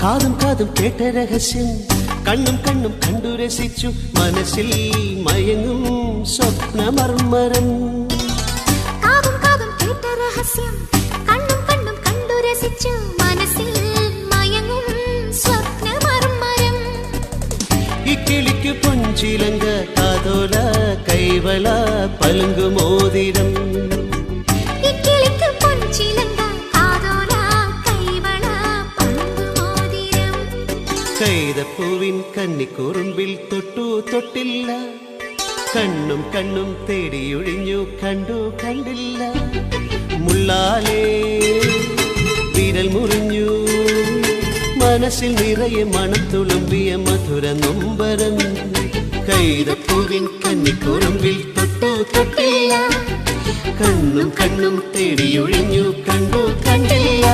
കാതും കാതും കേട്ട രഹസ്യം കണ്ണും കണ്ണും കണ്ടു രസിച്ചു മനസ്സിൽ മയങ്ങും സ്വപ്നമർമരം കാതും കാതും കേട്ട രഹസ്യം കണ്ണും കണ്ണും കണ്ടു രസിച്ചു മനസ്സിൽ മയങ്ങും സ്വപ്നമർമരം ഇക്കിളിക്ക് പൊഞ്ചിലങ്ക കാതോല കൈവള പലുങ്കുമോതിരം ഇക്കിളിക്ക് പൊഞ്ചിലങ്ക കാതോല കൈവള പലുങ്കുമോതിരം കൈതപ്പൂവിൻ കന്നിക്കുറുമ്പിൽ തൊട്ടു തൊട്ടില്ല കണ്ണും കണ്ണും തേടിയൊഴിഞ്ഞു കണ്ടു കണ്ടില്ല മുള്ളാലേ വിരൽ മുറിഞ്ഞു മനസ്സിൽ നിറയെ മണം തുളുമ്പിയ മധുര നൊമ്പരം കൈതപ്പൂവിൻ കന്നിക്കുറുമ്പിൽ തൊട്ടു തൊട്ടില്ല കണ്ണും കണ്ണും തേടിയൊഴിഞ്ഞു കണ്ടു കണ്ടില്ല